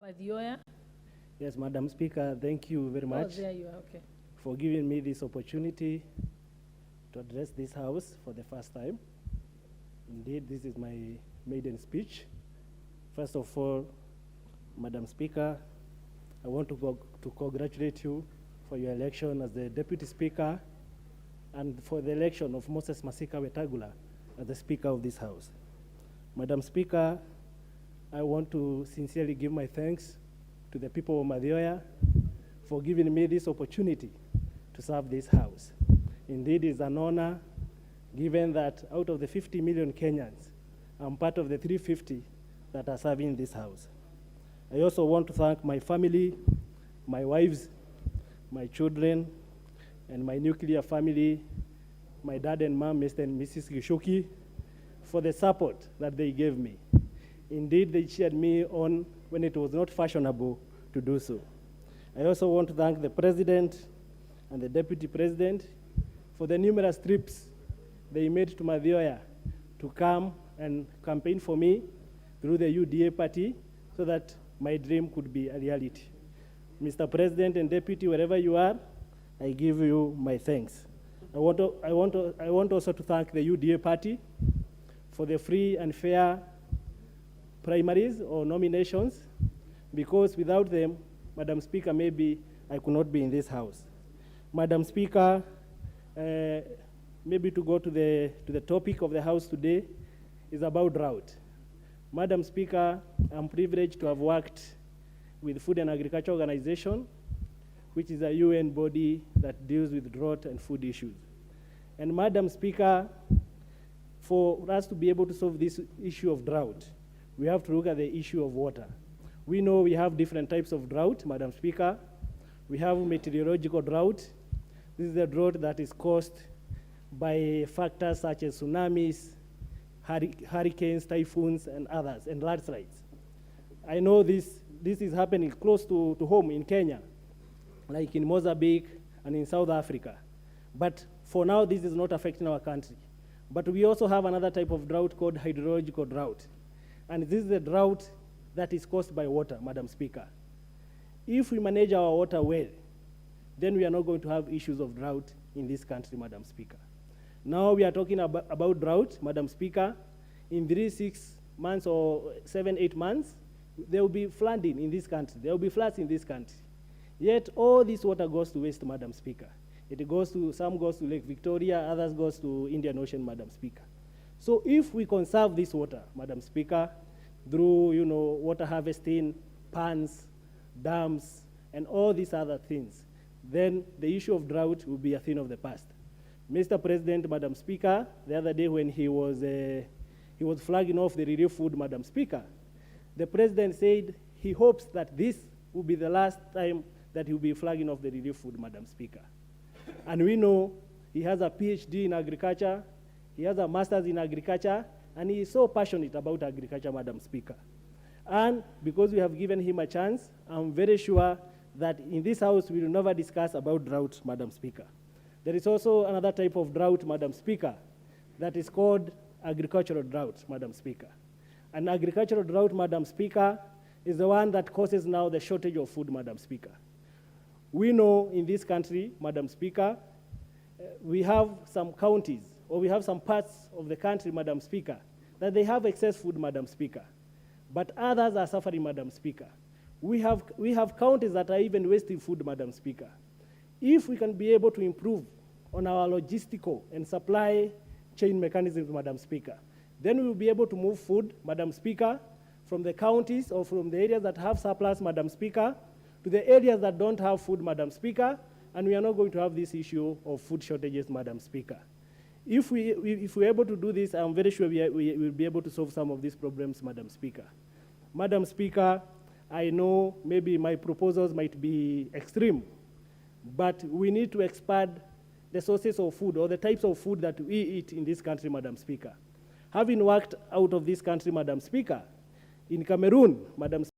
Mathioya. Yes, Madam Speaker, thank you very much Oh, there you are, okay. for giving me this opportunity to address this House for the first time. Indeed, this is my maiden speech. First of all, Madam Speaker, I want to congratulate you for your election as the Deputy Speaker and for the election of Moses Masika Wetangula as the Speaker of this House. Madam Speaker, I want to sincerely give my thanks to the people of Mathioya for giving me this opportunity to serve this House. Indeed, it's an honor, given that out of the 50 million Kenyans, I'm part of the 350 that are serving this House. I also want to thank my family, my wives, my children, and my nuclear family, my dad and mom, Mr. and Mrs. Gishuki, for the support that they gave me. Indeed, they cheered me on when it was not fashionable to do so. I also want to thank the President and the Deputy President for the numerous trips they made to Mathioya to come and campaign for me through the UDA party so that my dream could be a reality. Mr. President and Deputy, wherever you are, I give you my thanks. I want also to thank the UDA party for the free and fair primaries or nominations, because without them, Madam Speaker, maybe I could not be in this House. Madam Speaker, maybe to go to the topic of the House today is about drought. Madam Speaker, I'm privileged to have worked with Food and Agriculture Organization, which is a UN body that deals with drought and food issues. And Madam Speaker, for us to be able to solve this issue of drought, we have to look at the issue of water. We know we have different types of drought, Madam Speaker. We have meteorological drought. This is the drought that is caused by factors such as tsunamis, hurricanes, typhoons, and others, and landslides. I know this is happening close to home in Kenya, like in Mozambique and in South Africa. But for now, this is not affecting our country. But we also have another type of drought called hydrological drought. And this is the drought that is caused by water, Madam Speaker. If we manage our water well, then we are not going to have issues of drought in this country, Madam Speaker. Now we are talking about drought, Madam Speaker. In 3-6 months or 7-8 months, there will be flooding in this country. There will be floods in this country. Yet all this water goes to waste, Madam Speaker. Some goes to Lake Victoria, others goes to Indian Ocean, Madam Speaker. So if we conserve this water, Madam Speaker, through water harvesting, ponds, dams, and all these other things, then the issue of drought will be a thing of the past. Mr. President, Madam Speaker, the other day when he was flagging off the relief food, Madam Speaker, the President said he hopes that this will be the last time that he will be flagging off the relief food, Madam Speaker. And we know he has a PhD in agriculture, he has a master's in agriculture, and he is so passionate about agriculture, Madam Speaker. And because we have given him a chance, I'm very sure that in this House we will never discuss about drought, Madam Speaker. There is also another type of drought, Madam Speaker, that is called agricultural drought, Madam Speaker. And agricultural drought, Madam Speaker, is the one that causes now the shortage of food, Madam Speaker. We know in this country, Madam Speaker, we have some counties, or we have some parts of the country, Madam Speaker, that they have excess food, Madam Speaker. But others are suffering, Madam Speaker. We have counties that are even wasting food, Madam Speaker. If we can be able to improve on our logistical and supply chain mechanisms, Madam Speaker, then we will be able to move food, Madam Speaker, from the counties or from the areas that have surplus, Madam Speaker, to the areas that don't have food, Madam Speaker, and we are not going to have this issue of food shortages, Madam Speaker. If we're able to do this, I'm very sure we will be able to solve some of these problems, Madam Speaker. Madam Speaker, I know maybe my proposals might be extreme, but we need to expand the sources of food or the types of food that we eat in this country, Madam Speaker. Having worked out of this country, Madam Speaker, in Cameroon, Madam Speaker,